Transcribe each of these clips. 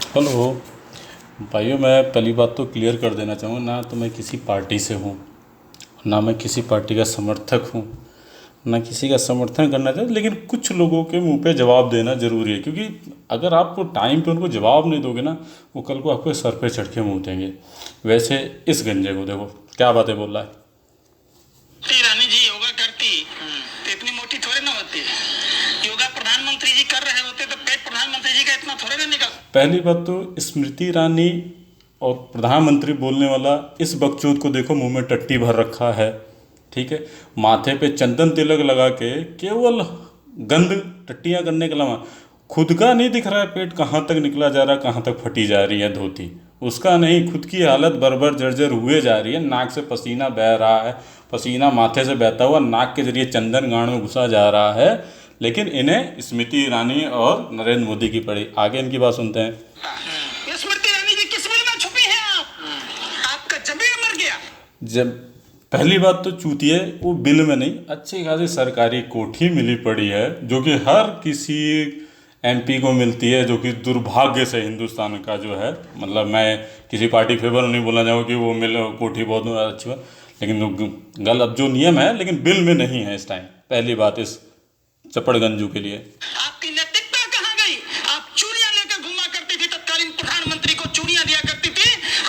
Hello भाइयों, मैं पहली बात तो क्लियर कर देना चाहूँगा, ना तो मैं किसी पार्टी से हूँ, ना मैं किसी पार्टी का समर्थक हूँ, ना किसी का समर्थन करना चाहिए। लेकिन कुछ लोगों के मुंह पे जवाब देना ज़रूरी है, क्योंकि अगर आप टाइम पे उनको जवाब नहीं दोगे ना, वो कल को आपके सर पे चढ़ के मुँह देंगे। वैसे इस गंजे को देखो क्या बातें बोल रहा है। रानी जी योगा करती तो इतनी मोटी थोड़ी ना होती। योगा प्रधानमंत्री जी कर रहे होते तो पेट प्रधानमंत्री जी का इतना थोड़ी ना निकल। पहली बात तो स्मृति ईरानी और प्रधानमंत्री बोलने वाला इस बकचोद को देखो, मुंह में टट्टी भर रखा है, ठीक है। माथे पे चंदन तिलक लगा के केवल गंद टट्टियाँ करने के अलावा खुद का नहीं दिख रहा है पेट कहाँ तक निकला जा रहा है, कहाँ तक फटी जा रही है धोती, उसका नहीं, खुद की हालत बर्बर जर्जर हुए जा रही है। नाक से पसीना बह रहा है, पसीना माथे से बहता हुआ नाक के जरिए चंदन गांड में घुसा जा रहा है। लेकिन इन्हें स्मृति ईरानी और नरेंद्र मोदी की पड़ी। आगे इनकी बात सुनते हैं। स्मृति ईरानी जी किस बिल में छुपी हैं आप? आपका जमीर मर गया। जब पहली बात तो चूतिए वो बिल में नहीं, अच्छी खासी सरकारी कोठी मिली पड़ी है, जो कि हर किसी एमपी को मिलती है, जो कि दुर्भाग्य से हिंदुस्तान का जो है, मतलब मैं किसी पार्टी फेवर नहीं बोलना चाहूँ कि वो मिल कोठी बहुत अच्छी बात, लेकिन गलत जो नियम है, लेकिन बिल में नहीं है इस टाइम। पहली बात इस चपड़गंजू के लिए। आपकी नैतिकता कहाँ गई? आप चूड़ियां लेकर घुमा करती थी, तत्कालीन प्रधानमंत्री को चूड़ियां दिया करती थी।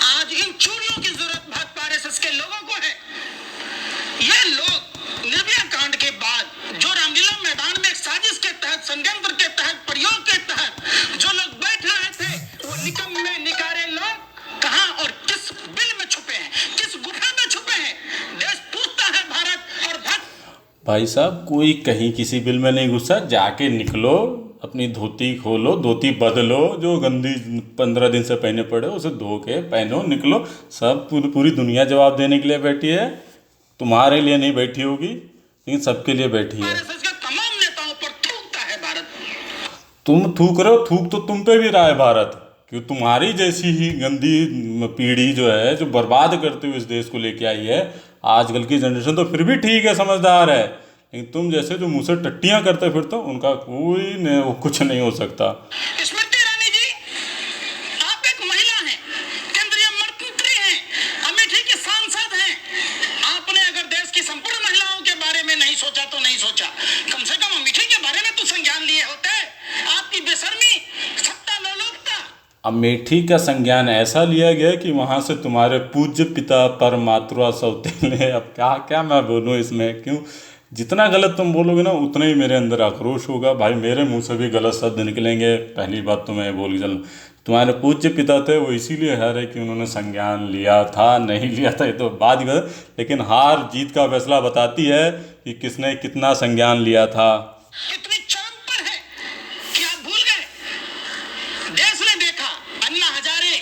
आज इन चूड़ियों की जरूरत भाजपा आरएसएस के लोगों को है। ये लोग निर्भया कांड के बाद जो रामलीला मैदान में एक साजिश के तहत, षड्यंत्र के तहत, प्रयोग के तहत जो लोग बैठ रहे थे, वो निकम्मे निकारे लोग कहाँ और किस बिल में छुपे हैं, किस गुफा में छुपे हैं? देश पूछता है भारत और भाई साहब, कोई कहीं किसी बिल में नहीं घुसा, जाके निकलो, अपनी धोती खोलो, धोती बदलो, जो गंदी 15 दिन से पहने पड़े उसे धो के पहनो, निकलो। सब पूरी दुनिया जवाब देने के लिए बैठी है, तुम्हारे लिए नहीं बैठी होगी, लेकिन सबके लिए बैठी है। आरएसएस के तमाम नेताओं पर थूकता है भारत। तुम थूक रहे हो, थूक तो तुम पे भी रहा है भारत, क्योंकि तुम्हारी जैसी ही गंदी पीढ़ी जो है, जो बर्बाद करते हुए इस देश को लेके आई है। आजकल की जनरेशन तो फिर भी ठीक है, समझदार है, लेकिन तुम जैसे जो मुंह से टट्टियां करते फिरते हो, उनका कोई नहीं, कुछ नहीं हो सकता। स्मृति ईरानी जी, आप एक महिला हैं, केंद्रीय मंत्री हैं, अमेठी के सांसद हैं। आपने अगर देश की संपूर्ण महिलाओं के बारे में नहीं सोचा तो नहीं सोचा, कम से कम अमेठी के बारे में तो संज्ञान लिए होते। आपकी बेशर्मी, सत्ता लोलुपता। अमेठी का संज्ञान ऐसा लिया गया कि वहां से तुम्हारे पूज्य पिता परमात्मा सौतेले, अब क्या क्या मैं बोलूँ इसमें, क्यों जितना गलत तुम बोलोगे ना, उतना ही मेरे अंदर आक्रोश होगा। भाई मेरे मुंह से भी गलत शब्द निकलेंगे। पहली बात तो मैं बोल के चल, तुम्हारे पूज्य पिता थे, वो इसीलिए हार है कि उन्होंने संज्ञान लिया था, नहीं लिया था ये तो बात ही, लेकिन हार जीत का फैसला बताती है कि किसने कितना संज्ञान लिया था। इतनी चरम पर है कि आप भूल गए। देश ने देखा अन्ना हजारे,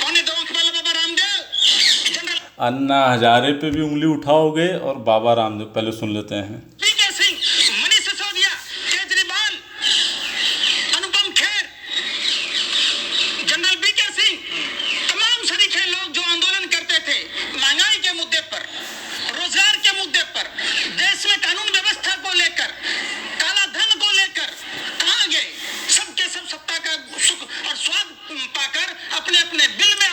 पौने 2 आंख वाला बाबा रामदेव, जनरल अन्ना हजारे पे भी उंगली उठाओगे और बाबा रामदेव, पहले सुन लेते हैं। VK Singh, Manish Sisodia, Kejriwal, Anupam Kher, general VK Singh, तमाम शरीके लोग जो आंदोलन करते थे महंगाई के मुद्दे पर, रोजगार के मुद्दे पर, देश में कानून व्यवस्था को लेकर, काला धन को लेकर, कहाँ गए? सबके सब सत्ता का सुख और स्वाद पाकर अपने अपने बिल में।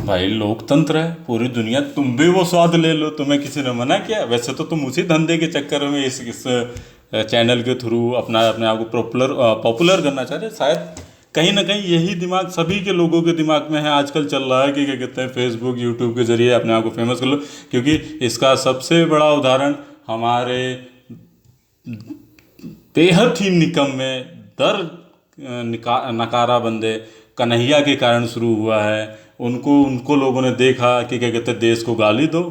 भाई लोकतंत्र है पूरी दुनिया, तुम भी वो स्वाद ले लो, तुम्हें किसी ने मना किया? वैसे तो तुम उसी धंधे के चक्कर में इस चैनल के थ्रू अपने आप को पॉपुलर करना चाह रहे। शायद कहीं ना कहीं यही दिमाग सभी के लोगों के दिमाग में है, आजकल चल रहा है कि क्या कहते हैं, फेसबुक यूट्यूब के जरिए अपने आप को फेमस कर लो। क्योंकि इसका सबसे बड़ा उदाहरण हमारे बेहद ही निकम्मे नकारा बंदे कन्हैया के कारण शुरू हुआ है। उनको लोगों ने देखा कि क्या कहते हैं, देश को गाली दो,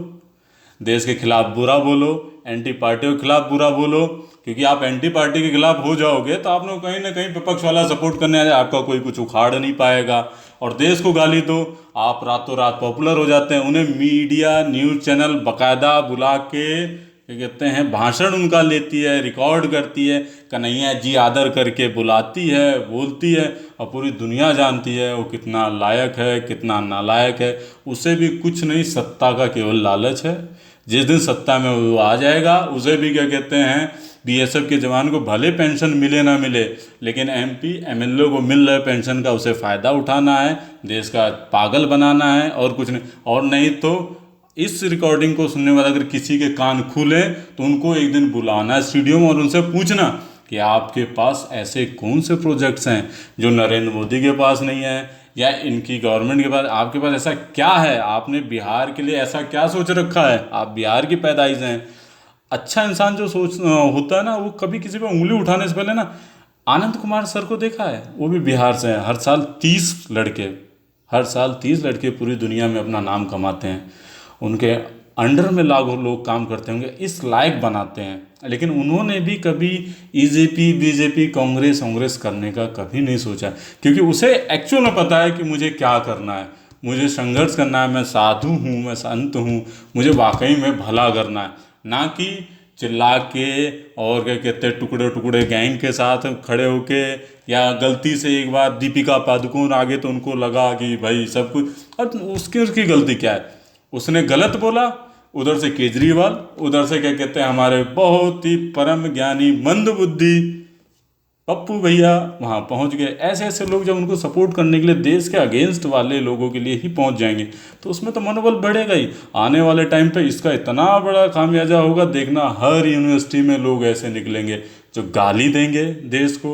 देश के खिलाफ बुरा बोलो, एंटी पार्टियों के खिलाफ बुरा बोलो, क्योंकि आप एंटी पार्टी के खिलाफ हो जाओगे तो आपने कहीं ना कहीं विपक्ष वाला सपोर्ट करने आ जाए, आपका कोई कुछ उखाड़ नहीं पाएगा। और देश को गाली दो, आप रातों रात पॉपुलर हो जाते हैं। उन्हें मीडिया न्यूज़ चैनल बाकायदा बुला के क्या कहते हैं, भाषण उनका लेती है, रिकॉर्ड करती है, कन्हैया जी आदर करके बुलाती है, बोलती है, और पूरी दुनिया जानती है वो कितना लायक है, कितना नालायक है। उसे भी कुछ नहीं, सत्ता का केवल लालच है। जिस दिन सत्ता में वो आ जाएगा, उसे भी क्या कहते हैं, बीएसएफ के जवान को भले पेंशन मिले ना मिले, लेकिन एमपी एमएलए को मिल रहे पेंशन का उसे फ़ायदा उठाना है, देश का पागल बनाना है और कुछ नहीं। और नहीं तो इस रिकॉर्डिंग को सुनने वाला अगर किसी के कान खुले तो उनको एक दिन बुलाना है स्टूडियो में और उनसे पूछना कि आपके पास ऐसे कौन से प्रोजेक्ट्स हैं जो नरेंद्र मोदी के पास नहीं है या इनकी गवर्नमेंट के पास, आपके पास ऐसा क्या है, आपने बिहार के लिए ऐसा क्या सोच रखा है, आप बिहार की पैदाइश हैं। अच्छा इंसान जो सोच होता है ना, वो कभी किसी पे उंगली उठाने से पहले ना, आनंद कुमार सर को देखा है, वो भी बिहार से हैं, हर साल 30 लड़के पूरी दुनिया में अपना नाम कमाते हैं, उनके अंडर में लाखों लोग काम करते होंगे, इस लायक बनाते हैं। लेकिन उन्होंने भी कभी बीजेपी बीजेपी कांग्रेस करने का कभी नहीं सोचा, क्योंकि उसे एक्चुअल में पता है कि मुझे क्या करना है, मुझे संघर्ष करना है, मैं साधु हूँ, मैं संत हूँ, मुझे वाकई में भला करना है, ना कि चिल्ला के और क्या कहते हैं टुकड़े टुकड़े गैंग के साथ खड़े होके, या गलती से एक बार दीपिका पादुकोण आगे तो उनको लगा कि भाई सब कुछ, अब उसकी गलती क्या है, उसने गलत बोला, उधर से केजरीवाल, उधर से क्या कहते हैं हमारे बहुत ही परम ज्ञानी मंदबुद्धि पप्पू भैया वहाँ पहुँच गए। ऐसे ऐसे लोग जब उनको सपोर्ट करने के लिए देश के अगेंस्ट वाले लोगों के लिए ही पहुँच जाएंगे तो उसमें तो मनोबल बढ़ेगा ही। आने वाले टाइम पे इसका इतना बड़ा खामियाजा होगा, देखना हर यूनिवर्सिटी में लोग ऐसे निकलेंगे जो गाली देंगे देश को,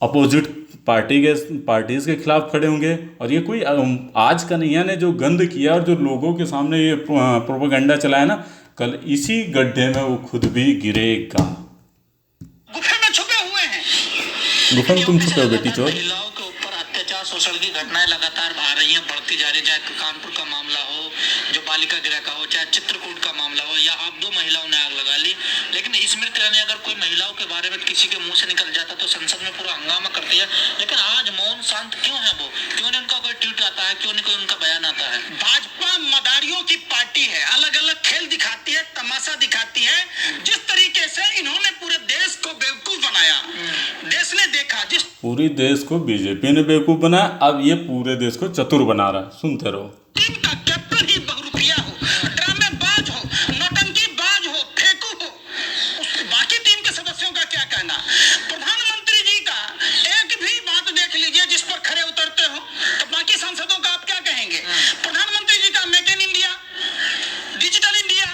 अपोजिट पार्टीज़ के खिलाफ खड़े होंगे। और ये कोई आज का नहीं है ने जो गंद किया और जो लोगों के सामने ये प्रोपेगेंडा चलाया ना, कल इसी गड्ढे में वो खुद भी गिरेगा। गुफे में छुपे हुए हैं, गुफा में तुम छुपे हो बेटी चोर। महिलाओं के ऊपर अत्याचार शोषण की घटनाएं लगातार आ रही हैं, बढ़ती जा रही, चाहे कानपुर का मामला हो, जो बालिका गृह का हो, चाहे चित्रकूट का मामला हो, या आप 2 महिलाओं ने आग लगा ली। लेकिन स्मृति ईरानी अगर कोई महिलाओं के बारे में किसी के मुंह से निकल जाता तो संसद में पूरा हंगामा करती है, लेकिन आज मौन शांत क्यों है वो? क्यों नहीं उनका कोई ट्वीट आता है, क्यों नहीं कोई उनका बयान आता है? भाजपा मदारियों की पार्टी है, अलग अलग खेल दिखाती है, तमाशा दिखाती है। जिस तरीके से इन्होंने पूरे देश को बेवकूफ बनाया, देश ने देखा, जिस पूरी देश को बीजेपी ने बेवकूफ बनाया, अब ये पूरे देश को चतुर बना रहा है। सुनते रहो। टीम का कैप्टन ही बहुरूपिया हो, ड्रामेबाज हो, नौटंकीबाज हो, फेंकू हो, बाकी टीम के सदस्यों का क्या कहना? प्रधानमंत्री जी का एक भी बात देख लीजिए जिस पर खड़े उतरते हो, तो बाकी सांसदों का आप क्या कहेंगे? प्रधानमंत्री जी का make in India, digital India,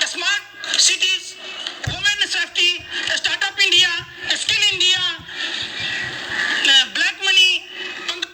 smart cities, women safety, startup India, skill India, black money,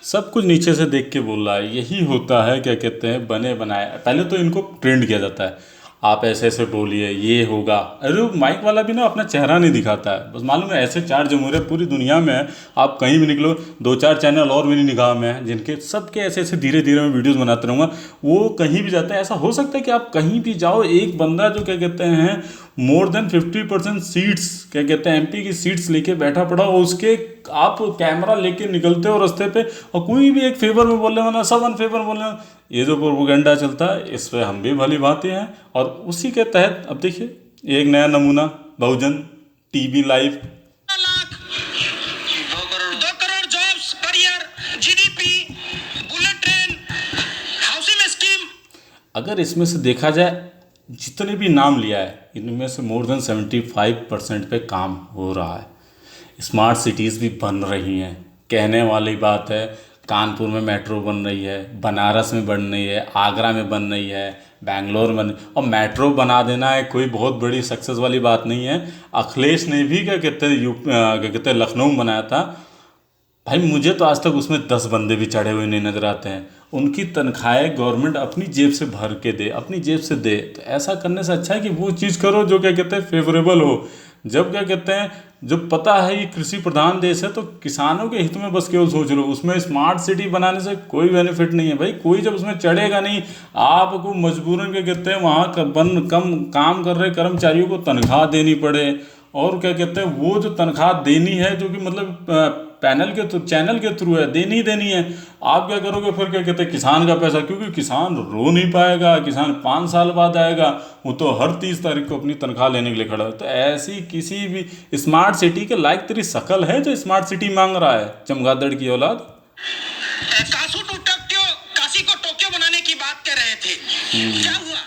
सब कुछ नीचे से देख के बोल रहा है। यही होता है क्या कहते हैं बने बनाए। पहले तो इनको ट्रेंड किया जाता है, आप ऐसे ऐसे बोलिए ये होगा। अरे माइक वाला भी ना अपना चेहरा नहीं दिखाता है, बस मालूम है ऐसे 4 जमहूरियत पूरी दुनिया में है, आप कहीं भी निकलो 2-4 चैनल और मेरी निगाह में हैं जिनके सबके ऐसे ऐसे धीरे धीरे मैं वीडियोस बनाते रहूँगा। वो कहीं भी जाते हैं, ऐसा हो सकता है कि आप कहीं भी जाओ, एक बंदा जो क्या कहते हैं मोर देन 50% सीट्स क्या कहते हैं एमपी की सीट्स लेके बैठा पड़ा हो, उसके आप कैमरा लेके निकलते हो रास्ते पे और कोई भी एक फेवर में बोलने वाला, सब अनफेवर बोलने वाला, ये जो प्रोपेगेंडा चलता है इस पर हम भी भली भांति हैं। और उसी के तहत अब देखिए एक नया नमूना, Bahujan TV live, 2 crore jobs per year, GDP, bullet train, housing scheme. अगर इसमें से देखा जाए जितने भी नाम लिया है इनमें से मोर देन 75% पे काम हो रहा है। स्मार्ट सिटीज़ भी बन रही हैं, कहने वाली बात है। कानपुर में मेट्रो बन रही है, बनारस में बन रही है, आगरा में बन रही है, बेंगलोर में, और मेट्रो बना देना है कोई बहुत बड़ी सक्सेस वाली बात नहीं है। अखिलेश ने भी क्या कहते हैं लखनऊ में बनाया था भाई, मुझे तो आज तक उसमें 10 बंदे भी चढ़े हुए नहीं नजर आते हैं। उनकी तनख्वाहें गवर्नमेंट अपनी जेब से भर के दे, अपनी जेब से दे। तो ऐसा करने से अच्छा है कि वो चीज़ करो जो क्या कहते हैं फेवरेबल हो। जब क्या कहते हैं जब पता है ये कृषि प्रधान देश है तो किसानों के हित में बस केवल सोच लो, उसमें स्मार्ट सिटी बनाने से कोई बेनिफिट नहीं है भाई। कोई जब उसमें चढ़ेगा नहीं, आपको मजबूरन क्या कहते हैं वहाँ कम काम कर रहे कर्मचारियों को तनख्वाह देनी पड़े, और क्या कहते हैं वो जो तनख्वाह देनी है जो कि मतलब चैनल के थ्रू है, देनी ही देनी है। आप क्या करोगे फिर क्या कहते हैं किसान का पैसा, क्योंकि किसान रो नहीं पाएगा, किसान 5 साल बाद आएगा, वो तो हर 30 तारीख को अपनी तनख्वाह लेने के लिए खड़ा है। तो ऐसी किसी भी स्मार्ट सिटी के लायक तेरी शकल है जो स्मार्ट सिटी मांग रहा है, चमगादड़ की औलाद। काशी को टोक्यो बनाने की बात कर रहे थे, क्या हुआ?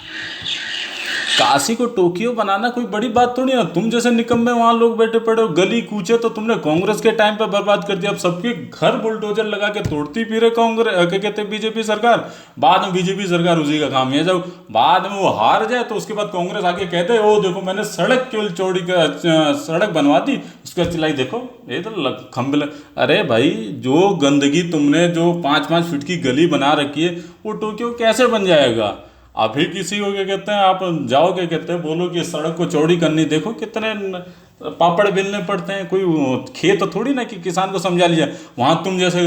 काशी को टोक्यो बनाना कोई बड़ी बात थोड़ी है। तुम जैसे निकम्मे वहां लोग बैठे पड़े हो, गली कूचे तो तुमने कांग्रेस के टाइम पे बर्बाद कर दिया। अब सबके घर बुलडोजर लगा के तोड़ती फिरे कांग्रेस, क्या कहते हैं, बीजेपी सरकार। बाद में बीजेपी सरकार उसी का काम है, जब बाद में वो हार जाए तो उसके बाद कांग्रेस आके कहते ओ देखो मैंने सड़क केवल चौड़ी का सड़क बनवा दी, उसके बाद चिल्लाई देखो ये तो खंभे। अरे भाई जो गंदगी तुमने जो 5-5 फीट की गली बना रखी है वो टोक्यो कैसे बन जाएगा। अभी किसी को क्या कहते हैं, आप जाओ क्या कहते हैं, बोलो कि सड़क को चौड़ी करनी, देखो कितने पापड़ बेलने पड़ते हैं। कोई खेत थोड़ी ना कि किसान को समझा लिया। वहाँ तुम जैसे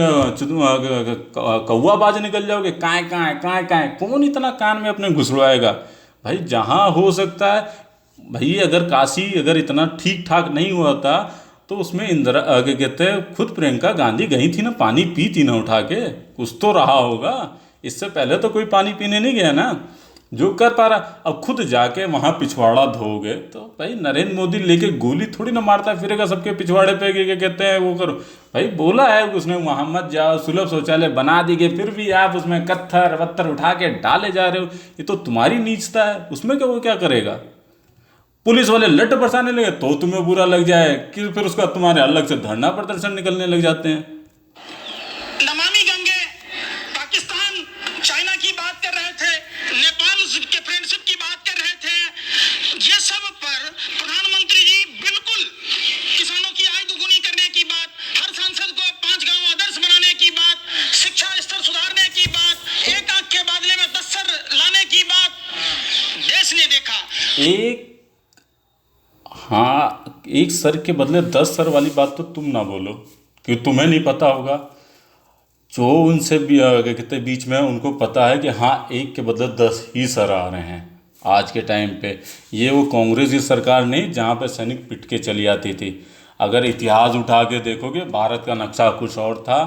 कौवा बाज निकल जाओगे, काए काए काए काए, कौन इतना कान में अपने घुसड़वाएगा। भाई जहाँ हो सकता है भाई, अगर काशी अगर इतना ठीक ठाक नहीं हुआ था तो उसमें इंदिरा क्या कहते हैं, खुद प्रियंका गांधी गई थी ना, पानी पी थी ना उठा के, कुछ तो रहा होगा। इससे पहले तो कोई पानी पीने नहीं गया ना, जो कर पा रहा। अब खुद जाके वहाँ पिछवाड़ा धोगे तो भाई नरेंद्र मोदी लेके गोली थोड़ी ना मारता फिरेगा सबके पिछवाड़े पे, क्या कहते हैं वो करो। भाई बोला है उसने मोहम्मद जाओ सुलभ शौचालय बना दिए, फिर भी आप उसमें कत्थर वत्थर उठा के डाले जा रहे हो। ये तो तुम्हारी नीचता है, उसमें क्या वो क्या करेगा। पुलिस वाले लट बरसाने लगे तो तुम्हें बुरा लग जाए कि फिर उसका तुम्हारे अलग से धरना प्रदर्शन निकलने लग जाते हैं। नमामि गंगे, पाकिस्तान चाइना की बात कर रहे थे, नेपाल के फ्रेंडशिप की बात कर रहे थे, ये सब पर प्रधानमंत्री जी बिल्कुल किसानों की आय दुगुनी करने की बात, हर सांसद को 5 गांव आदर्श बनाने की बात, शिक्षा स्तर सुधारने की बात, एक आंख के बदले में 10 सर लाने की बात देश ने देखा। एक सर के बदले 10 सर वाली बात तो तुम ना बोलो, क्योंकि तुम्हें नहीं पता होगा। जो उनसे भी क्या कहते बीच में उनको पता है कि हाँ एक के बदले 10 ही सर आ रहे हैं आज के टाइम पे। ये वो कांग्रेस की सरकार नहीं जहाँ पे सैनिक पिट के चली आती थी। अगर इतिहास उठा के देखोगे भारत का नक्शा कुछ और था,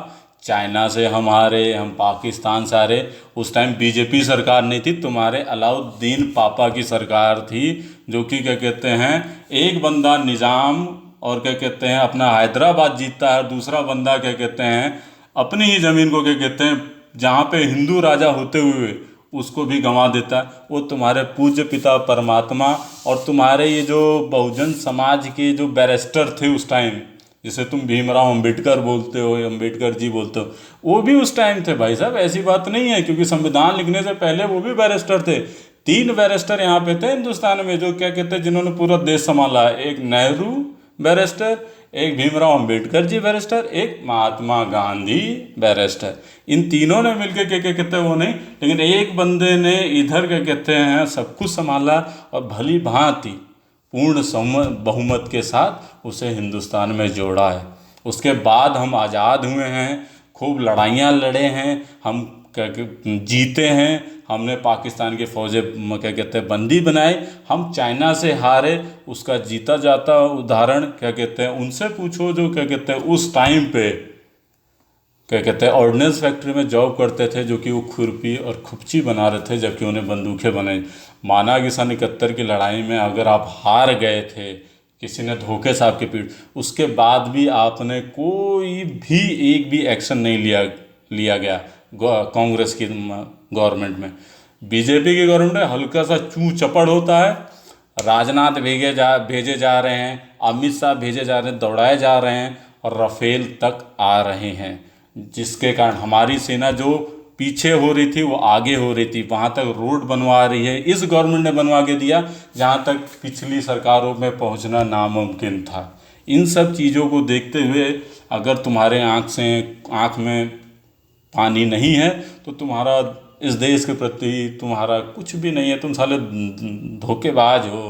चाइना से हम हारे, हम पाकिस्तान से हारे। उस टाइम बीजेपी सरकार नहीं थी, तुम्हारे अलाउद्दीन पापा की सरकार थी, जो कि क्या कहते हैं एक बंदा निज़ाम और क्या कहते हैं अपना हैदराबाद जीतता है, दूसरा बंदा क्या कहते हैं अपनी ही ज़मीन को क्या कहते हैं जहाँ पे हिंदू राजा होते हुए उसको भी गंवा देता है। वो तुम्हारे पूज्य पिता परमात्मा और तुम्हारे ये जो बहुजन समाज के जो बैरिस्टर थे उस टाइम, जिसे तुम भीमराव अंबेडकर बोलते हो, अंबेडकर जी बोलते हो, वो भी उस टाइम थे भाई साहब। ऐसी बात नहीं है, क्योंकि संविधान लिखने से पहले वो भी बैरिस्टर थे। 3 बैरिस्टर यहाँ पे थे हिंदुस्तान में जो क्या कहते हैं जिन्होंने पूरा देश संभाला है। एक नेहरू बैरिस्टर, एक भीमराव अंबेडकर जी बैरिस्टर, एक महात्मा गांधी बैरिस्टर। इन तीनों ने मिलकर क्या क्या कहते हैं वो नहीं, लेकिन एक बंदे ने इधर क्या कहते हैं सब कुछ संभाला और भली भांति पूर्ण बहुमत के साथ उसे हिंदुस्तान में जोड़ा है। उसके बाद हम आज़ाद हुए हैं, खूब लड़ाइयाँ लड़े हैं, हम क्या जीते हैं, हमने पाकिस्तान के फौजें क्या कहते हैं बंदी बनाए, हम चाइना से हारे। उसका जीता जाता उदाहरण क्या कहते हैं उनसे पूछो जो क्या कहते हैं उस टाइम पे क्या कहते हैं ऑर्डिनेंस फैक्ट्री में जॉब करते थे, जो कि वो खुरपी और खुपची बना रहे थे जबकि उन्हें बंदूकें बनाई। माना कि सन 71 की लड़ाई में अगर आप हार गए थे, किसी ने धोखे से आपके पीठ, उसके बाद भी आपने कोई भी एक भी एक्शन नहीं लिया गया कांग्रेस की गवर्नमेंट में। बीजेपी की गवर्नमेंट में हल्का सा चू चपड़ होता है, राजनाथ भेजे जा रहे हैं, अमित शाह भेजे जा रहे हैं, दौड़ाए जा रहे हैं और राफेल तक आ रहे हैं, जिसके कारण हमारी सेना जो पीछे हो रही थी वो आगे हो रही थी। वहाँ तक रोड बनवा रही है, इस गवर्नमेंट ने बनवा के दिया जहाँ तक पिछली सरकारों में पहुँचना नामुमकिन था। इन सब चीज़ों को देखते हुए अगर तुम्हारे आँख में पानी नहीं है तो तुम्हारा इस देश के प्रति तुम्हारा कुछ भी नहीं है, तुम साले धोखेबाज हो।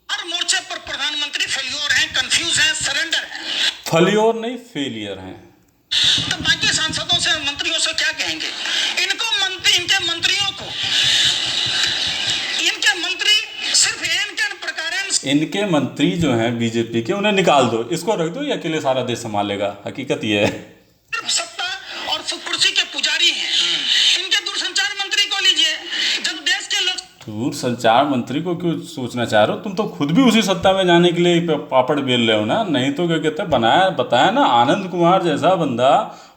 हर मोर्चे पर प्रधानमंत्री फेल्योर हैं, कंफ्यूज हैं, सरेंडर हैं। फेल्योर नहीं फेलियर हैं। तो बाकी सांसदों से मंत्रियों से क्या कहेंगे? इनके मंत्रियों को इनके मंत्री सिर्फ इनके प्रकार इनके मंत्री जो हैं बीजेपी के उन्हें निकाल दो, इसको रख दो, ये अकेले सारा देश संभालेगा। हकीकत ये है सिर्फ सत्ता और कुर्सी के पुजारी हैं। इनके दूरसंचार मंत्री को लीजिए, जब देश के लोग दूरसंचार मंत्री को क्यों सोचना चाह रहे हो? तुम तो खुद भी उसी सत्ता में जाने के लिए पापड़ बेल रहे हो ना। नहीं तो क्या कहते हैं बताया ना, आनंद कुमार जैसा बंदा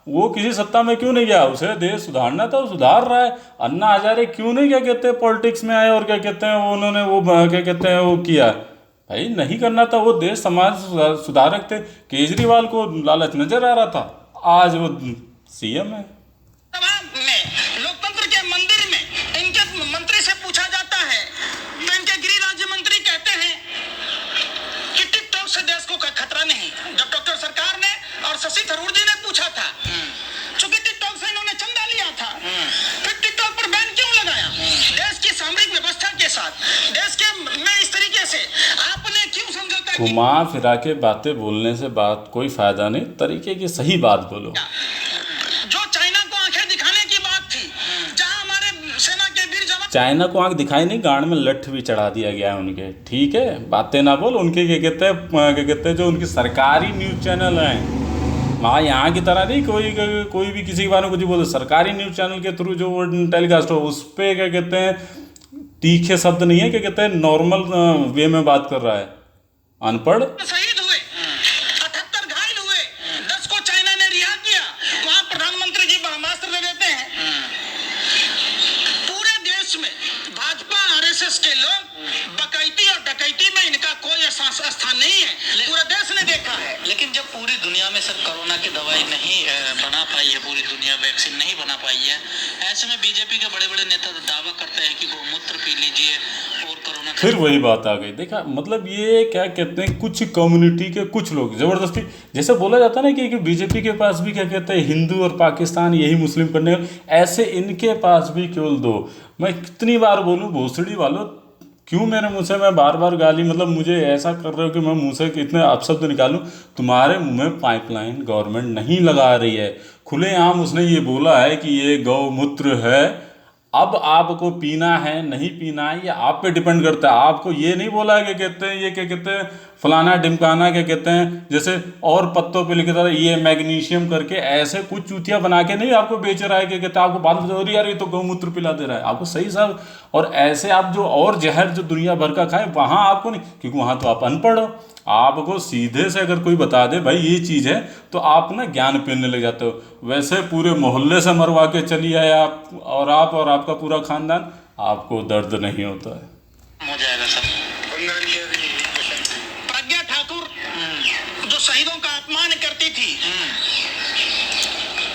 वो किसी सत्ता में क्यों नहीं गया? उसे देश सुधारना था, वो सुधार रहा है। अन्ना हजारे क्यों नहीं क्या कहते हैं पॉलिटिक्स में आए और क्या कहते हैं वो उन्होंने वो क्या कहते हैं वो किया? भाई नहीं करना था, वो देश समाज सुधारक थे। केजरीवाल को लालच नजर आ रहा था, आज वो सीएम है। में लोकतंत्र के मंदिर में इनके मंत्री से पूछा जाता है तो इनके गृह राज्य मंत्री कहते हैं कि टिकटॉक से देश को खतरा नहीं। जब डॉक्टर सरकार ने और शशि थरूर जी ने पूछा था, चूंकि टिकटॉक से इन्होंने चंदा लिया था, फिर टिकटॉक पर बैन क्यों लगाया? देश की सामरिक व्यवस्था के साथ देश के में इस तरीके से आपने क्यों समझौता किया? घुमा फिरा के बातें बोलने से बात कोई फायदा नहीं, तरीके की सही बात बोलो। जो चाइना को आंखें दिखाने की बात थी, जहां हमारे सेना के वीर जवान चाइना को आंख दिखाई नहीं, गांड में लठ भी चढ़ा दिया गया है उनके। ठीक है, बातें ना बोल। उनके क्या कहते हैं जो उनकी सरकारी न्यूज़ चैनल हैं, वहाँ यहाँ की तरह नहीं कोई भी किसी के बारे में कुछ बोलते। सरकारी न्यूज़ चैनल के थ्रू जो वो टेलीकास्ट हो, उस पर क्या कहते हैं तीखे शब्द नहीं है, क्या कहते हैं नॉर्मल वे में बात कर रहा है। अनपढ़ शहीद हुए, 78 घायल हुए, 10 को चाइना ने रिहा किया। वहां प्रधानमंत्री जी ब्रह्मास्त्र दे देते हैं। पूरे देश में भाजपा आरएसएस के लोग बकैती और डकैती में इनका कोई स्थान नहीं है, पूरे देश ने देखा है। लेकिन जब पूरी दुनिया में सर कोरोना की दवाई नहीं बना पाई है, पूरी दुनिया वैक्सीन नहीं बना पाई है, ऐसे में बीजेपी के बड़े बड़े नेता दावा करते हैं कि गोमूत्र पी लीजिए और कोरोना। फिर वही बात आ गई। देखा, मतलब ये क्या कहते हैं कुछ कम्युनिटी के कुछ लोग जबरदस्ती, जैसे बोला जाता है ना कि बीजेपी के पास भी क्या कहते हैं हिंदू और पाकिस्तान यही मुस्लिम करने, ऐसे इनके पास भी केवल दो। मैं कितनी बार बोलूँ भोसड़ी वालों, क्यों मेरे मुंह से मैं बार बार गाली, मतलब मुझे ऐसा कर रहे हो कि मैं मुंह से कितने अपशब्द निकालूं? तुम्हारे मुंह में पाइपलाइन गवर्नमेंट नहीं लगा रही है, खुलेआम उसने ये बोला है कि ये गौमूत्र है। अब आपको पीना है नहीं पीना है ये आप पे डिपेंड करता है। आपको ये नहीं बोला है क्या कहते हैं ये क्या कहते हैं फलाना ढिमकाना क्या कहते हैं, जैसे और पत्तों पे लिखा था ये मैग्नीशियम करके, ऐसे कुछ चूतिया बना के नहीं आपको बेच रहा है क्या कहते हैं। आपको बाद में हो यार ये तो गौमूत्र पिला दे रहा है आपको, सही साहब। और ऐसे आप जो और जहर जो दुनिया भर का खाए वहाँ आपको नहीं, क्योंकि वहाँ तो आप अनपढ़ हो। आपको सीधे से अगर कोई बता दे भाई ये चीज़ है तो आप ना ज्ञान पीने लग जाते हो। वैसे पूरे मोहल्ले से मरवा के चली आए आप और आपका पूरा खानदान, आपको दर्द नहीं होता है। हो जाएगा सर। प्रज्ञा ठाकुर जो शहीदों का अपमान करती थी,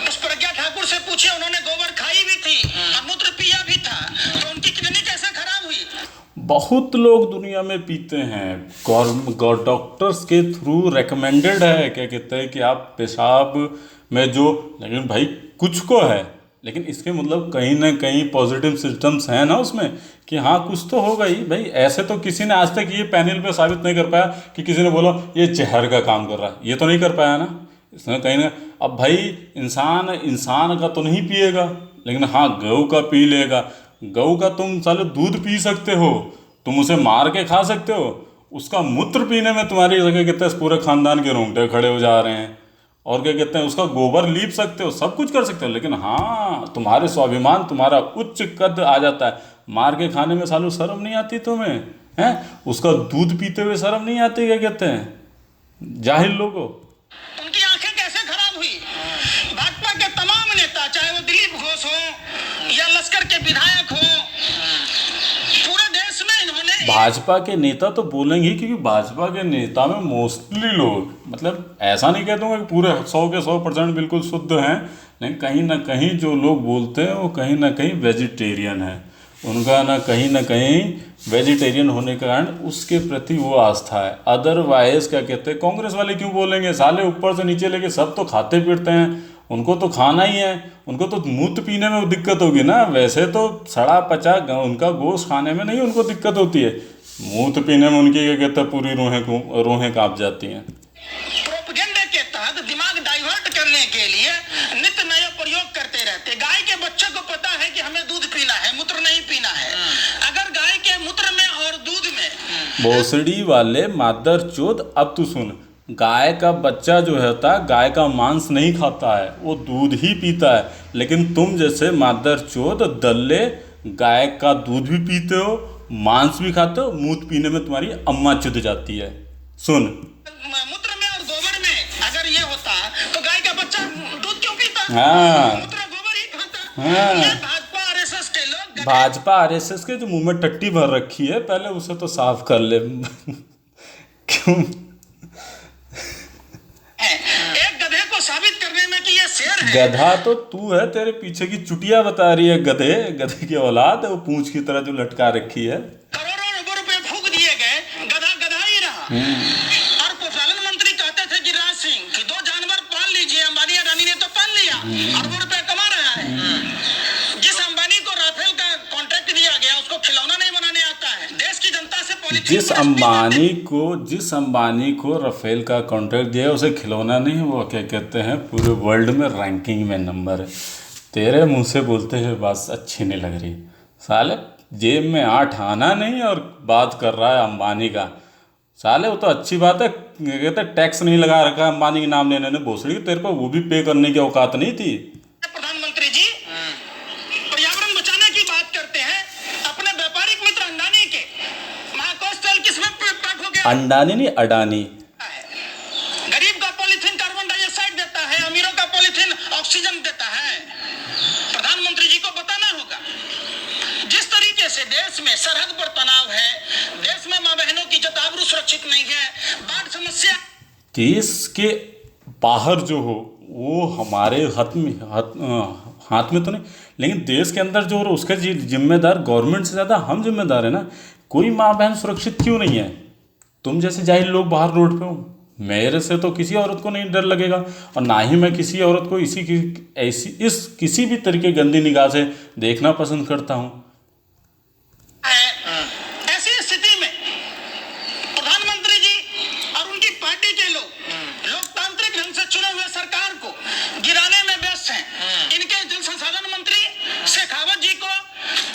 उस प्रज्ञा ठाकुर से पूछे, उन्होंने गोबर खाई भी थी और मूत्र पिया भी था, तो उनकी किडनी कैसे खराब हुई? बहुत लोग दुनिया में पीते हैं, डॉक्टर्स के थ्रू रेकमेंडेड है क्या कहते हैं कि आप पेशाब में जो, लेकिन भाई कुछ को है, लेकिन इसके मतलब कहीं ना कहीं पॉजिटिव सिस्टम्स हैं ना उसमें कि हाँ कुछ तो होगा ही भाई। ऐसे तो किसी ने आज तक ये पैनल पे साबित नहीं कर पाया कि किसी ने बोला ये जहर का काम कर रहा है, ये तो नहीं कर पाया ना इसने कहीं ना। अब भाई इंसान का तो नहीं पिएगा, लेकिन हाँ गऊ का पी लेगा। गऊ का तुम साले दूध पी सकते हो, तुम उसे मार के खा सकते हो, उसका मूत्र पीने में तुम्हारी जगह कहते हैं पूरे खानदान के रोंगटे खड़े हो जा रहे हैं। और क्या कहते हैं उसका गोबर लीप सकते हो, सब कुछ कर सकते हो, लेकिन हाँ तुम्हारे स्वाभिमान तुम्हारा उच्च कद आ जाता है। मार के खाने में सालू शर्म नहीं आती तुम्हें हैं? उसका दूध पीते हुए शर्म नहीं आती क्या कहते हैं जाहिल लोगों। उनकी आंखें कैसे खराब हुई? भाजपा के तमाम नेता, चाहे वो दिलीप घोष हो या लश्कर के विधायक हो, पूरे देश में इन्होंने भाजपा के नेता तो बोलेंगे ही, क्योंकि भाजपा के नेता में मोस्टली लोग, मतलब ऐसा नहीं कह दूंगा कि पूरे 100 के 100% बिल्कुल शुद्ध हैं, लेकिन कहीं ना कहीं जो लोग बोलते हैं वो कहीं ना कहीं वेजिटेरियन है। उनका ना कहीं वेजिटेरियन होने के कारण उसके प्रति वो आस्था है। अदरवाइज क्या कहते हैं कांग्रेस वाले क्यों बोलेंगे, साले ऊपर से नीचे लेके सब तो खाते पीते हैं, उनको तो खाना ही है, उनको तो मूत्र पीने में दिक्कत होगी ना। वैसे तो सड़ा पचा उनका गोश्त खाने में नहीं उनको दिक्कत होती है, मूत्र पीने में उनकी क्या कहते हैं पूरी रोहें कांप जाती हैं। प्रोपेगेंडा के तहत दिमाग डाइवर्ट करने के लिए नित्य नया प्रयोग करते रहते। गाय के बच्चे को पता है कि हमें दूध पीना है, मूत्र नहीं पीना है। अगर गाय के मूत्र में और दूध में भोसड़ी वाले मादर चोद, अब तू सुन, गाय का बच्चा जो होता है गाय का मांस नहीं खाता है, वो दूध ही पीता है। लेकिन तुम जैसे मादर चोद दल्ले गाय का दूध भी पीते हो, मांस भी खाते हो, मूत्र पीने में तुम्हारी अम्मा चुद जाती है। सुन, मूत्र में और गोबर में अगर ये होता तो गाय का बच्चा दूध क्यों पीता? हाँ मूत्र गोबर ही खाता। हाँ। ये भाजपा आरएसएस के लोग गधे भाजपा आरएसएस के जो मुंह में टट्टी भर रखी है, पहले उसे तो साफ कर ले। क्यों? हैं। एक गधे को साबित करने में कि ये शेर है। गधा तो तू है, तेरे पीछे की चुटिया बता रही है गधे, गधे की औलाद है वो पूंछ की तरह जो लटका रखी है। करोड़ों रुपए फूक दिए गए, गधा गधा ही रहा। और पशुपालन मंत्री कहते थे गिरिराज सिंह कि 2 जानवर पाल लीजिए, अंबानी अडानी ने तो पाल लिया, अरबों रुपए कमा रहा है। जिस अंबानी को राफेल का कॉन्ट्रैक्ट दिया गया उसको खिलौना नहीं बनाने आता है। देश की जनता से पॉलिथिन जिस अंबानी को राफेल का कॉन्ट्रैक्ट दिया है उसे खिलौना नहीं, वो क्या कहते हैं पूरे वर्ल्ड में रैंकिंग में नंबर है। तेरे मुंह से बोलते हुए बात अच्छी नहीं लग रही। साले जेब में 8 आना नहीं और बात कर रहा है अंबानी का। साले वो तो अच्छी बात है, कहते हैं टैक्स नहीं लगा रखा अंबानी के नाम लेने ने, भोसड़ी तेरे को वो भी पे करने की औकात नहीं थी। प्रधानमंत्री जी पर्यावरण बचाने की बात करते हैं, अपने व्यापारिक मित्र अंडानी के महाकोस्टल किसमें पैक हो गया अंडानी नहीं अडानी। है। गरीब का पॉलिथीन कार्बन डाइऑक्साइड देता है, अमीरों का पॉलिथीन ऑक्सीजन देता है। प्रधानमंत्री जी को बताना होगा जिस तरीके से देश में सरहद पर तनाव है, देश में मां बहनों की इज्जत आबरू सुरक्षित नहीं है, बाढ़ समस्या देश के बाहर जो हो वो हमारे हाथ में तो नहीं, लेकिन देश के अंदर जो हो उसके जिम्मेदार गवर्नमेंट से ज़्यादा हम जिम्मेदार है ना। कोई माँ बहन सुरक्षित क्यों नहीं है? तुम जैसे जाहिल लोग बाहर रोड पे हो, मेरे से तो किसी औरत को नहीं डर लगेगा, और ना ही मैं किसी औरत को इस किसी भी तरीके गंदी निगाह से देखना पसंद करता हूँ। है। ऐसी स्थिति में प्रधानमंत्री जी और उनकी पार्टी के लोग लोकतांत्रिक ढंग से चुने हुए सरकार को गिराने में व्यस्त हैं। इनके जल संसाधन मंत्री शेखावत जी को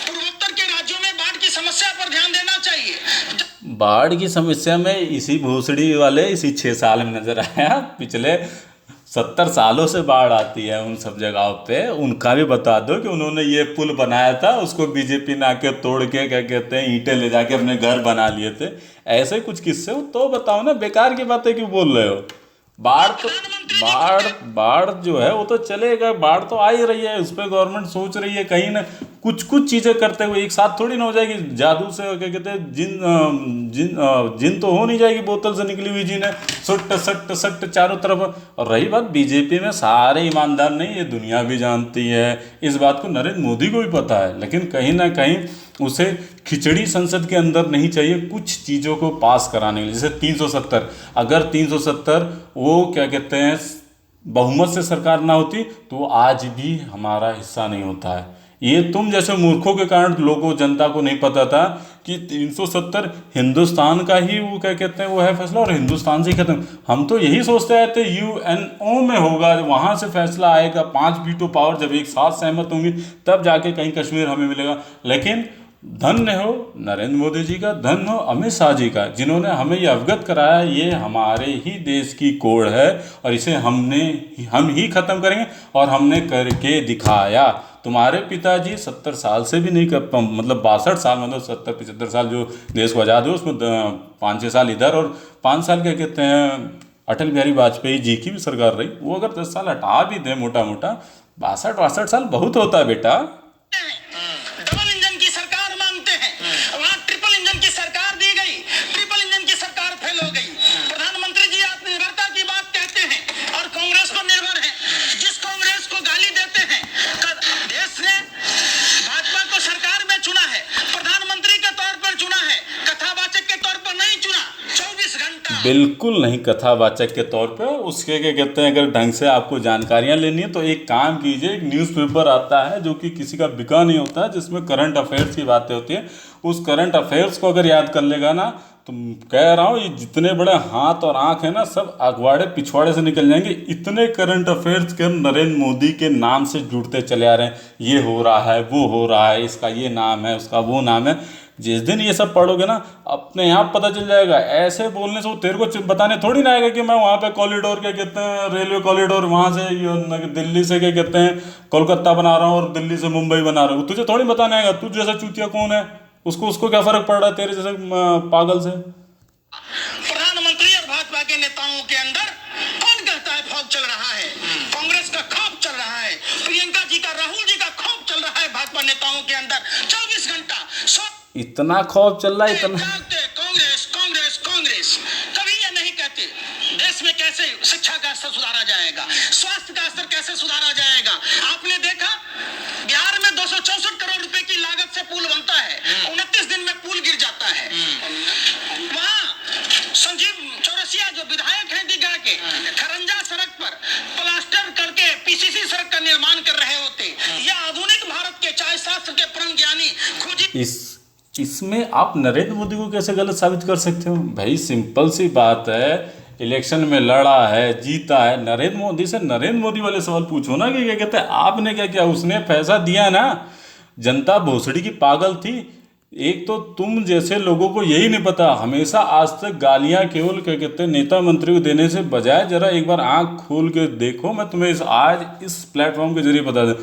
पूर्वोत्तर के राज्यों में बाढ़ की समस्या पर ध्यान देना चाहिए। बाढ़ की समस्या में इसी भोसड़ी वाले इसी 6 साल में नजर आया। पिछले 70 सालों से बाढ़ आती है उन सब जगहों पे। उनका भी बता दो कि उन्होंने ये पुल बनाया था, उसको बीजेपी ने आके तोड़ के क्या कहते हैं ईंटें ले जाके अपने घर बना लिए थे। ऐसे कुछ किस्से हो तो बताओ ना, बेकार की बातें क्यों बोल रहे हो? बाढ़ जो है वो तो चलेगा, बाढ़ तो आ ही रही है, उस पर गवर्नमेंट सोच रही है कहीं ना कुछ चीज़ें करते हुए। एक साथ थोड़ी ना हो जाएगी जादू से, क्या कहते हैं जिन तो हो नहीं जाएगी बोतल से निकली हुई जिन है, सट सट सट चारों तरफ। और रही बात बीजेपी में सारे ईमानदार नहीं, ये दुनिया भी जानती है, इस बात को नरेंद्र मोदी को भी पता है, लेकिन कहीं ना कहीं उसे खिचड़ी संसद के अंदर नहीं चाहिए कुछ चीज़ों को पास कराने के लिए। जैसे 370, अगर 370 वो क्या कहते हैं बहुमत से सरकार ना होती तो आज भी हमारा हिस्सा नहीं होता है। ये तुम जैसे मूर्खों के कारण लोगों जनता को नहीं पता था कि 370 हिंदुस्तान का ही वो क्या कहते हैं वो है फैसला, और हिंदुस्तान से ही खत्म। हम तो यही सोचते आए थे यूएनओ में होगा, वहाँ से फैसला आएगा, 5 वीटो पावर जब एक साथ सहमत होंगी तब जाके कहीं कश्मीर हमें मिलेगा। लेकिन धन्य हो नरेंद्र मोदी जी का, धन्य हो अमित शाह जी का, जिन्होंने हमें ये अवगत कराया ये हमारे ही देश की कोड है और इसे हम ही ख़त्म करेंगे, और हमने करके दिखाया। तुम्हारे पिताजी 70 साल से भी नहीं कर, मतलब 62 साल, मतलब 70-75 साल जो देश को आज़ाद हुआ उसमें 5-6 साल इधर और 5 साल क्या कहते हैं अटल बिहारी वाजपेयी जी की भी सरकार रही। वो अगर 10 साल हटा भी दें मोटा मोटा, 62-62 साल बहुत होता है बेटा। डबल इंजन की सरकार मांगते हैं, वहां ट्रिपल इंजन की सरकार दी गई, ट्रिपल इंजन की सरकार फेल हो गई। प्रधानमंत्री जी आत्मनिर्भरता की बात कहते हैं और कांग्रेस पर निर्भर है। जिस कांग्रेस को गाली देते हैं, देश ने भाजपा को सरकार में चुना है, प्रधानमंत्री के तौर पर चुना है, कथावाचक के तौर पर नहीं चुना। 24 घंटा बिल्कुल नहीं कथावाचक के तौर पे। उसके क्या कहते हैं अगर ढंग से आपको जानकारियां लेनी है तो एक काम कीजिए, एक न्यूज़पेपर आता है जो कि किसी का बिका नहीं होता है, जिसमें करंट अफेयर्स की बातें होती है। उस करंट अफेयर्स को अगर याद कर लेगा ना, तो कह रहा हूँ ये जितने बड़े हाथ और आँख है ना सब अगवाड़े पिछवाड़े से निकल जाएंगे। इतने करंट अफेयर्स के नरेंद्र मोदी के नाम से जुड़ते चले आ रहे हैं, ये हो रहा है वो हो रहा है, इसका ये नाम है उसका वो नाम है। जिस दिन ये सब पढ़ोगे ना अपने आप पता चल जाएगा। ऐसे बोलने से वो तेरे को बताने थोड़ी ना आएगा कि मैं वहाँ पे कॉरिडोर क्या कहते हैं रेलवे कॉरिडोर वहाँ से दिल्ली से क्या कहते हैं कोलकाता बना रहा हूँ और दिल्ली से मुंबई बना रहा हूँ, तुझे थोड़ी बताने आएगा। तू जैसा चूतिया कौन है, उसको क्या फर्क पड़ रहा है तेरे जैसे पागल से। प्रधानमंत्री और भाजपा के नेताओं के अंदर कौन कहता है फौज चल रहा है, कांग्रेस का खौफ चल रहा है। के अंदर 24 घंटा इतना खौफ चल रहा है, इतना कांग्रेस कांग्रेस कांग्रेस। कभी ये नहीं कहते देश में कैसे शिक्षा का स्तर सुधारा जाएगा, स्वास्थ्य का स्तर कैसे सुधारा जाएगा। आपने देखा बिहार में 264 करोड़ रुपए की लागत से पुल बनता है, 29 दिन में पुल गिर जाता है। वहाँ संजीव चौरसिया जो विधायक हैं दीघा के, खरंजा सड़क पर प्लास्टर करके पीसीसी सड़क का निर्माण कर रहे होते। यह आधुनिक भारत के चाय शास्त्र के परम ज्ञानी खोजी। इसमें आप नरेंद्र मोदी को कैसे गलत साबित कर सकते हो भाई? सिंपल सी बात है, इलेक्शन में लड़ा है, जीता है। नरेंद्र मोदी से नरेंद्र मोदी वाले सवाल पूछो ना कि क्या कहते हैं आपने क्या किया। उसने पैसा दिया ना, जनता भोसड़ी की पागल थी। एक तो तुम जैसे लोगों को यही नहीं पता, हमेशा आज तक गालियां केवल क्या कहते हैं नेता मंत्री को देने से बजाय जरा एक बार आंख खोल के देखो। मैं तुम्हें आज इस प्लेटफॉर्म के जरिए बता दूं,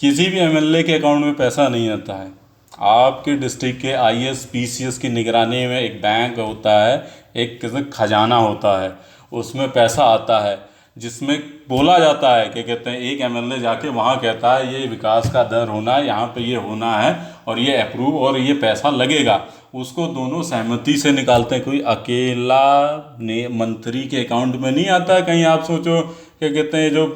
किसी भी एमएलए के अकाउंट में पैसा नहीं आता है। आपके डिस्ट्रिक्ट के आईएएस पीसीएस की निगरानी में एक बैंक होता है, एक किस्म खजाना होता है, उसमें पैसा आता है, जिसमें बोला जाता है क्या कहते हैं एक एमएलए जाके वहाँ कहता है ये विकास का दर होना है, यहाँ पे ये होना है और ये अप्रूव और ये पैसा लगेगा। उसको दोनों सहमति से निकालते हैं। कोई अकेला मंत्री के अकाउंट में नहीं आता है। कहीं आप सोचो क्या कहते हैं जो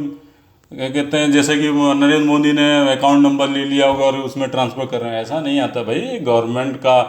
क्या कहते हैं जैसे कि नरेंद्र मोदी ने अकाउंट नंबर ले लिया होगा और उसमें ट्रांसफ़र कर रहे हैं, ऐसा नहीं आता भाई। गवर्नमेंट का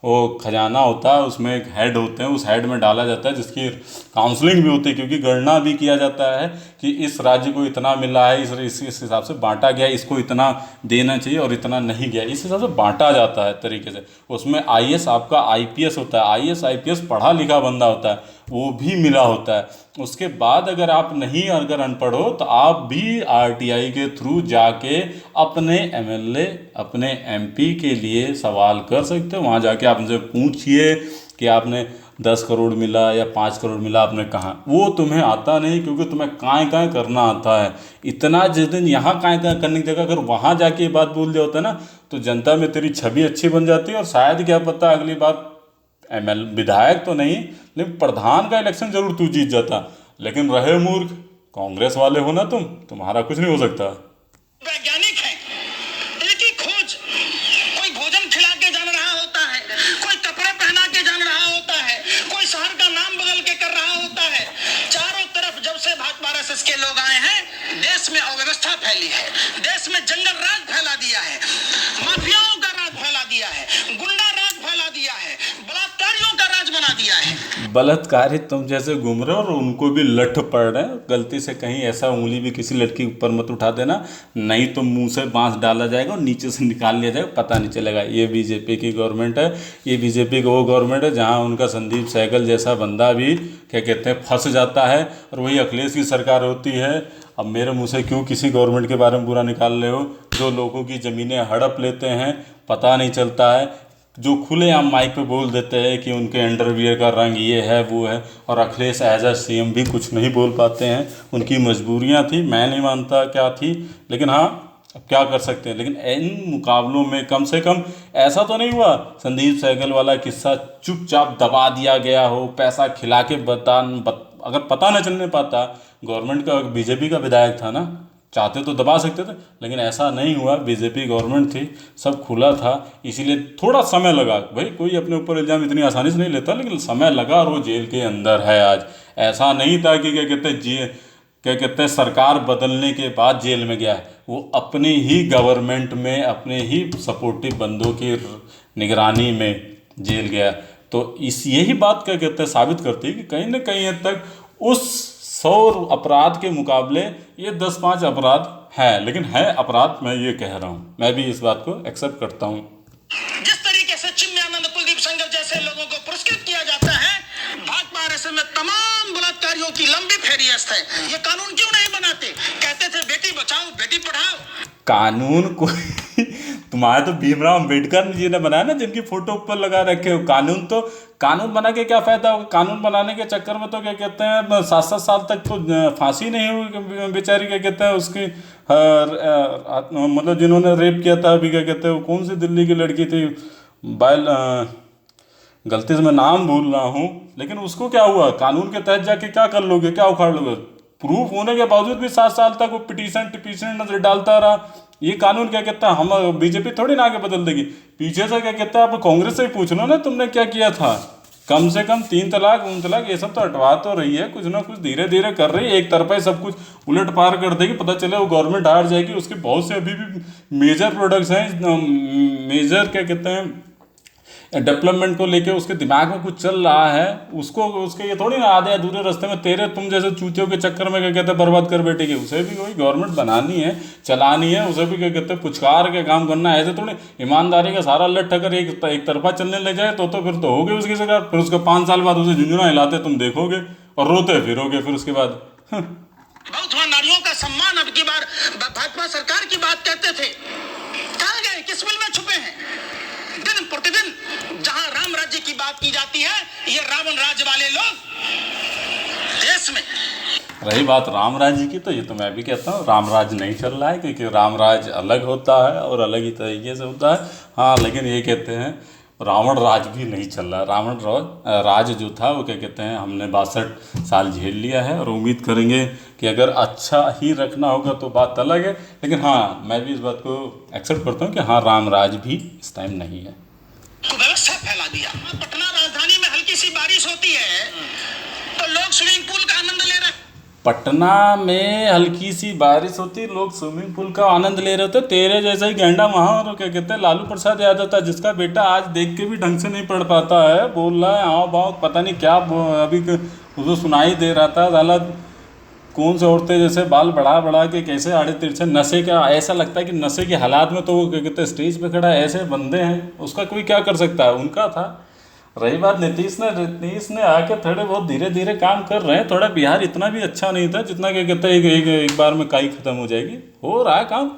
वो खजाना होता है, उसमें एक हेड होते हैं, उस हेड में डाला जाता है जिसकी काउंसलिंग भी होती है, क्योंकि गणना भी किया जाता है कि इस राज्य को इतना मिला है, इस हिसाब से बांटा गया, इसको इतना देना चाहिए और इतना नहीं गया, इस हिसाब से बांटा जाता है तरीके से। उसमें आईएएस आपका आईपीएस होता है, आईएएस आईपीएस पढ़ा लिखा बंदा होता है, वो भी मिला होता है। उसके बाद अगर आप नहीं अगर अनपढ़ हो तो आप भी आरटीआई के थ्रू जाके अपने एमएलए अपने एमपी के लिए सवाल कर सकते हो। वहाँ जाके आप उनसे पूछिए कि आपने 10 करोड़ मिला या 5 करोड़ मिला, आपने कहा। वो तुम्हें आता नहीं, क्योंकि तुम्हें काय काय करना आता है। इतना जिस दिन यहाँ काय काय करने की जगह अगर वहाँ जाके ये बात बोल दिया होता है ना, तो जनता में तेरी छवि अच्छी बन जाती है और शायद क्या पता अगली बार विधायक तो नहीं लेकिन प्रधान का इलेक्शन जरूर तू जीत जाता। लेकिन रहे मूर्ख, कांग्रेस वाले हो ना तुम, तुम्हारा कुछ नहीं हो सकता। वैज्ञानिक है, एक ही खोज, कोई भोजन खिला के जान रहा होता है, कोई कपड़े पहना के जान रहा होता है, कोई शहर का नाम बदल के कर रहा होता है। चारों तरफ जब से भाजपा आरएसएस के लोग आए हैं, देश में अव्यवस्था फैली है, देश में जंगल राज फैला दिया है, माफियाओं का राज फैला दिया है, गुंडा राज फैला दिया है, बलात्कारियों का राज बना दिया है। बलात्कारी तुम जैसे घूम रहे हो और उनको भी लठ पड़ रहे हैं। गलती से कहीं ऐसा उंगली भी किसी लड़की के ऊपर मत उठा देना, नहीं तो मुंह से बांस डाला जाएगा और नीचे से निकाल लिया जाएगा, पता नहीं चलेगा। ये बीजेपी की गवर्नमेंट है, ये बीजेपी का वो गवर्नमेंट है जहाँ उनका संदीप सहगल जैसा बंदा भी क्या कहते हैं फंस जाता है, और वही अखिलेश की सरकार होती है। अब मेरे मुँह से क्यों किसी गवर्नमेंट के बारे में बुरा निकाल रहे हो? जो लोगों की ज़मीनें हड़प लेते हैं, पता नहीं चलता है, जो खुलेआम माइक पे बोल देते हैं कि उनके अंडरवियर का रंग ये है वो है, और अखिलेश एज अ सीएम भी कुछ नहीं बोल पाते हैं। उनकी मजबूरियां थी, मैं नहीं मानता क्या थी, लेकिन हाँ अब क्या कर सकते हैं। लेकिन इन मुकाबलों में कम से कम ऐसा तो नहीं हुआ संदीप सहगल वाला किस्सा चुपचाप दबा दिया गया हो, पैसा खिला के अगर पता न चलने पाता, गवर्नमेंट का बीजेपी का विधायक था ना, चाहते तो दबा सकते थे, लेकिन ऐसा नहीं हुआ। बीजेपी गवर्नमेंट थी, सब खुला था, इसीलिए थोड़ा समय लगा। भाई कोई अपने ऊपर इल्ज़ाम इतनी आसानी से नहीं लेता, लेकिन समय लगा और वो जेल के अंदर है आज। ऐसा नहीं था कि क्या कहते हैं सरकार बदलने के बाद जेल में गया है, वो अपनी ही गवर्नमेंट में अपने ही सपोर्टिव बंदों की निगरानी में जेल गया। तो यही बात क्या कहते हैं साबित करती है कि कहीं ना कहीं हद तक उस 100 अपराध के मुकाबले ये 10-5 अपराध है, लेकिन है अपराध, मैं ये कह रहा हूँ, मैं भी इस बात को एक्सेप्ट करता हूँ। जिस तरीके से चिन्मयानंद कुलदीप सेंगर जैसे लोगों को पुरस्कृत किया जाता है, भाजपा आरएसएस में तमाम बलात्कारियों की लंबी फेरिस्त है। ये कानून क्यों नहीं बनाते? कहते थे बेटी बचाओ बेटी पढ़ाओ। कानून को तुम्हारे तो भीमराव अम्बेडकर जी ने बनाया ना, जिनकी फोटो ऊपर लगा रखे हो। कानून बना के क्या फ़ायदा होगा? कानून बनाने के चक्कर में तो क्या कहते हैं 7-7 साल तक तो फांसी नहीं हुई बेचारी, क्या कहते हैं उसकी मतलब जिन्होंने रेप किया था अभी, क्या कहते हैं वो कौन सी दिल्ली की लड़की थी, गलती से मैं नाम भूल रहा हूँ, लेकिन उसको क्या हुआ? कानून के तहत जाके क्या कर लोगे, क्या उखाड़ लोगे? प्रूफ होने के बावजूद भी 7 साल तक वो पिटीशन डालता रहा। ये कानून क्या कहता है, हम बीजेपी थोड़ी ना आगे बदल देगी, पीछे से क्या कहता है, आप कांग्रेस से ही पूछ लो ना तुमने क्या किया था। कम से कम 3 तलाक 2 तलाक ये सब तो हटवा तो रही है, कुछ ना कुछ धीरे धीरे कर रही है। एक तरफा ही सब कुछ उलट पार कर देगी, पता चले वो गवर्नमेंट हार जाएगी। उसके बहुत से अभी भी मेजर प्रोडक्ट्स हैं, मेजर क्या कहते हैं डेवलपमेंट को लेके उसके दिमाग में कुछ चल रहा है, उसको उसके ये थोड़ी ना आधे अधूरे रास्ते में तेरे तुम जैसे चूतियों के चक्कर में क्या कहते हैं बर्बाद कर बैठेगी। उसे भी कोई गवर्नमेंट बनानी है, चलानी है, उसे भी क्या कहते हैं पुचकार के काम करना है। ऐसे थोड़ी ईमानदारी का सारा लट अगर एक तरफा चलने लग जाए तो फिर तो होगी उसकी सरकार। फिर उसके 5 साल बाद उसे झुंझुना हिलाते तुम देखोगे और रोते फिरोगे फिर उसके बाद। बहुत हुआ, नारियों का सम्मान। अब की बार भाजपा सरकार की बात कहते थे, कहाँ गए, किस मिल में छुपे हैं? दिन प्रतिदिन जहां राम राज्य की बात की जाती है, ये रावण राज्य वाले लोग देश में। रही बात राम राज्य की, तो ये तो मैं भी कहता हूँ राम राज्य नहीं चल रहा है, क्योंकि राम राज्य अलग होता है और अलग ही तरीके से होता है। हाँ, लेकिन ये कहते हैं रावण राज भी नहीं चल रहा। रावण राज जो था वो क्या कहते हैं हमने 62 साल झेल लिया है, और उम्मीद करेंगे कि अगर अच्छा ही रखना होगा तो बात अलग है। लेकिन हाँ, मैं भी इस बात को एक्सेप्ट करता हूँ कि हाँ, राम राज भी इस टाइम नहीं है। तो व्यवस्था फैला दिया। पटना राजधानी में हल्की सी बारिश होती है तो लोग स्विमिंग पूल का आनंद ले रहे हैं। पटना में हल्की सी बारिश होती, लोग स्विमिंग पूल का आनंद ले रहे थे। तेरे जैसा ही गेंडा वहाँ और क्या कहते हैं लालू प्रसाद यादव था, जिसका बेटा आज देख के भी ढंग से नहीं पढ़ पाता है, बोल रहा है आओ बाओ पता नहीं क्या। अभी उसको सुनाई दे रहा था साला कौन से औरतें जैसे बाल बढ़ा के कैसे आड़े तिरछे नशे का, ऐसा लगता है कि नशे के हालात में तो वो क्या कहते हैं स्टेज पे खड़ा है। ऐसे बंदे हैं, उसका कोई क्या कर सकता है, उनका था। रही बात नीतीश ने आके थोड़े बहुत धीरे धीरे काम कर रहे हैं। थोड़ा बिहार इतना भी अच्छा नहीं था जितना क्या कहते हैं एक बार में काई खत्म हो जाएगी, हो रहा है काम।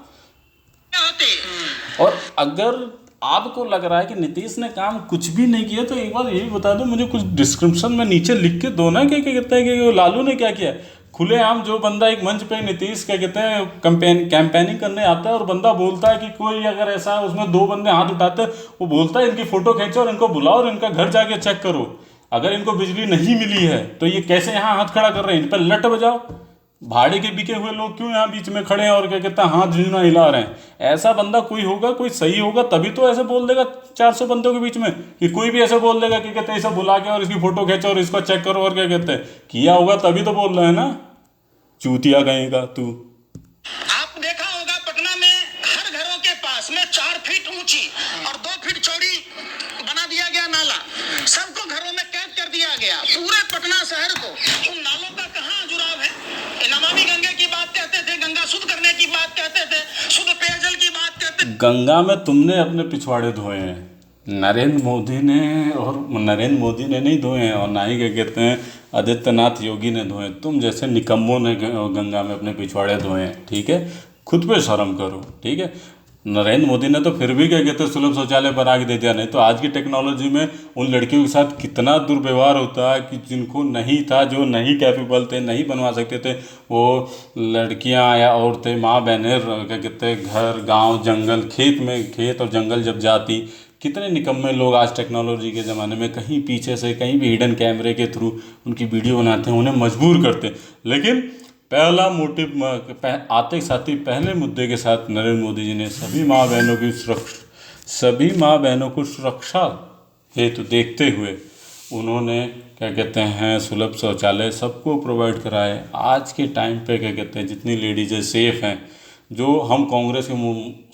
और अगर आपको लग रहा है कि नीतीश ने काम कुछ भी नहीं किया, तो एक बार यही बता दो मुझे, कुछ डिस्क्रिप्शन में नीचे लिख के दो ना, क्या कहते हैं कि लालू ने क्या किया। खुलेआम जो बंदा एक मंच पे नीतीश क्या कहते हैं कैंपेनिंग करने आता है और बंदा बोलता है कि कोई अगर ऐसा उसमें 2 बंदे हाथ उठाते हैं, वो बोलता है इनकी फोटो खींचो और इनको बुलाओ और इनका घर जाके चेक करो, अगर इनको बिजली नहीं मिली है तो ये कैसे यहाँ हाथ खड़ा कर रहे हैं, इन पर लट बजाओ। भाड़े के बिके हुए लोग क्यों यहाँ बीच में खड़े हैं और क्या कहते हैं हाथ झुंझुना हिला रहे हैं। ऐसा बंदा कोई होगा, कोई सही होगा, तभी तो ऐसे बोल देगा 400 बंदों के बीच में, कि कोई भी ऐसे बोल देगा कि कहते हैं इसे बुला के और इसकी फोटो खींचो और इसको चेक करो और क्या कहते हैं किया होगा, तभी तो बोल रहे हैं ना। चूतिया कहेगा तू। आप देखा होगा पटना में हर घरों के पास में 4 फीट ऊंची और 2 फीट चौड़ी बना दिया गया नाला, सबको घरों में कैद कर दिया गया। पूरे पटना शहर को उन नालों का कहाँ जुड़ाव है? नमामि गंगे की बात कहते थे, गंगा शुद्ध करने की बात कहते थे, शुद्ध पेयजल की बात कहते थे। गंगा में तुमने अपने पिछवाड़े धोए हैं, नरेंद्र मोदी ने नहीं धोए हैं, और ना ही क्या कहते हैं आदित्यनाथ योगी ने धोए। तुम जैसे निकम्मों ने गंगा में अपने पिछवाड़े धोए हैं, ठीक है, खुद पे शर्म करो, ठीक है। नरेंद्र मोदी ने तो फिर भी क्या कहते हैं सुलभ शौचालय बना के दे दिया, नहीं तो आज की टेक्नोलॉजी में उन लड़कियों के साथ कितना दुर्व्यवहार होता है कि जिनको नहीं था, जो नहीं कैपेबल थे, नहीं बनवा सकते थे, वो लड़कियां या औरतें माँ बहनें क्या कहते हैं घर गांव जंगल खेत और जंगल जब जाती, कितने निकम्मे लोग आज टेक्नोलॉजी के ज़माने में कहीं पीछे से कहीं भी हिडन कैमरे के थ्रू उनकी वीडियो बनाते हैं, उन्हें मजबूर करते हैं। लेकिन पहला मोटिव आते साथ ही पहले मुद्दे के साथ नरेंद्र मोदी जी ने सभी माँ बहनों को सुरक्षा हेतु देखते हुए उन्होंने क्या कहते हैं सुलभ शौचालय सबको प्रोवाइड कराए। आज के टाइम पे क्या कहते हैं जितनी लेडीज़ें सेफ़ हैं, जो हम कांग्रेस के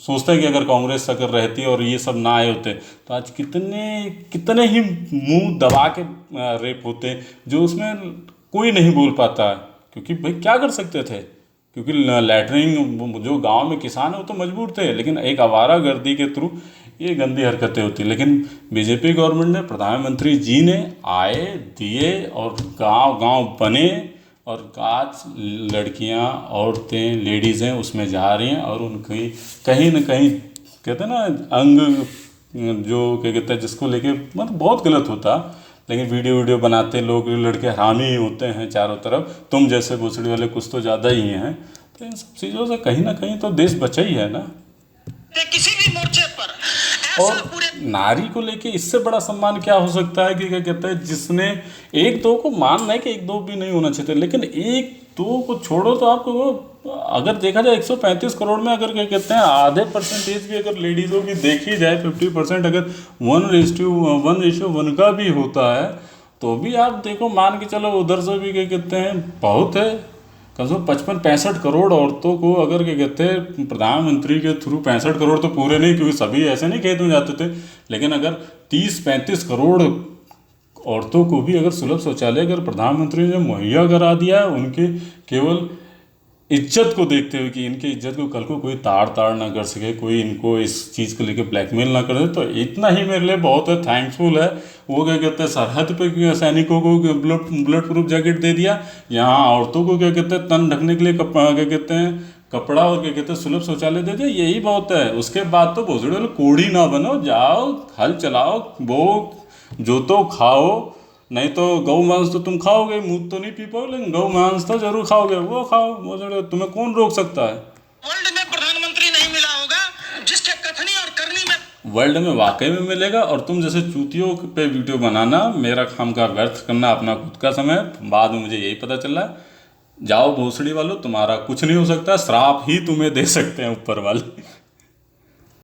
सोचते हैं कि अगर कांग्रेस अगर रहती और ये सब ना आए होते तो आज कितने ही मुंह दबा के रेप होते, जो उसमें कोई नहीं बोल पाता, क्योंकि भाई क्या कर सकते थे, क्योंकि लैटरिन जो गांव में किसान है वो तो मजबूर थे, लेकिन एक आवारागर्दी के थ्रू ये गंदी हरकतें होती। लेकिन बीजेपी गवर्नमेंट ने, प्रधानमंत्री जी ने आए दिए और गांव बने, और आज लड़कियां औरतें लेडीज़ हैं उसमें जा रही हैं, और उनकी कहीं ना कहीं कहते हैं ना अंग जो क्या कहते हैं जिसको लेके मतलब बहुत गलत होता, लेकिन वीडियो बनाते लोग, लड़के हरामी ही होते हैं चारों तरफ, तुम जैसे भोसड़ी वाले कुछ तो ज़्यादा ही हैं। तो इन सब चीज़ों से कहीं ना कहीं तो देश बचा ही है ना। किसी भी मोर्चे पर ऐसा पूरे नारी को लेके इससे बड़ा सम्मान क्या हो सकता है कि क्या कहते हैं, जिसने एक दो को मान रहे कि एक दो भी नहीं होना चाहिए, लेकिन एक दो को छोड़ो तो आपको वो, अगर देखा जाए 135 करोड़ में अगर क्या कहते हैं आधे परसेंटेज भी अगर लेडीज़ों की देखी जाए, 50% अगर 1:1 का भी होता है तो भी आप देखो, मान के चलो उधर से भी क्या कहते हैं बहुत है, कम से कम 55-65 करोड़ औरतों को अगर क्या कहते हैं प्रधानमंत्री के थ्रू, 65 करोड़ तो पूरे नहीं क्योंकि सभी ऐसे नहीं खेत में जाते थे, लेकिन अगर 30-35 करोड़ औरतों को भी अगर सुलभ शौचालय अगर प्रधानमंत्री ने मुहैया करा दिया है, उनके केवल इज्जत को देखते हुए कि इनके इज्जत को कल को कोई ताड़ ना कर सके, कोई इनको इस चीज़ को लेकर ब्लैकमेल ना कर दे, तो इतना ही मेरे लिए बहुत है, थैंकफुल है। वो क्या कहते हैं सरहद पे सैनिकों को बुलेट प्रूफ जैकेट दे दिया, यहाँ औरतों को क्या कहते हैं तन ढकने के लिए क्या कहते हैं कपड़ा और क्या कहते हैं सुलभ शौचालय दे दिया, यही बहुत है। उसके बाद तो भोसड़ी वाले कोढ़ी ना बनो, जाओ हल चलाओ, वो जोतो खाओ, नहीं तो गौ मांस तो तुम खाओगे, मूत तो नहीं पी पाओगे, लेकिन गौ मांस तो जरूर खाओगे, वो खाओ, वो तुम्हें कौन रोक सकता है। वर्ल्ड में प्रधानमंत्री नहीं मिला होगा जिसके कथनी और करनी में वर्ल्ड में वाकई में मिलेगा। और तुम जैसे चूतियों पे वीडियो बनाना, मेरा काम का व्यर्थ करना अपना खुद का समय, बाद में मुझे यही पता चला, जाओ भोसड़ी वालों, तुम्हारा कुछ नहीं हो सकता, श्राप ही तुम्हें दे सकते हैं ऊपर वाले।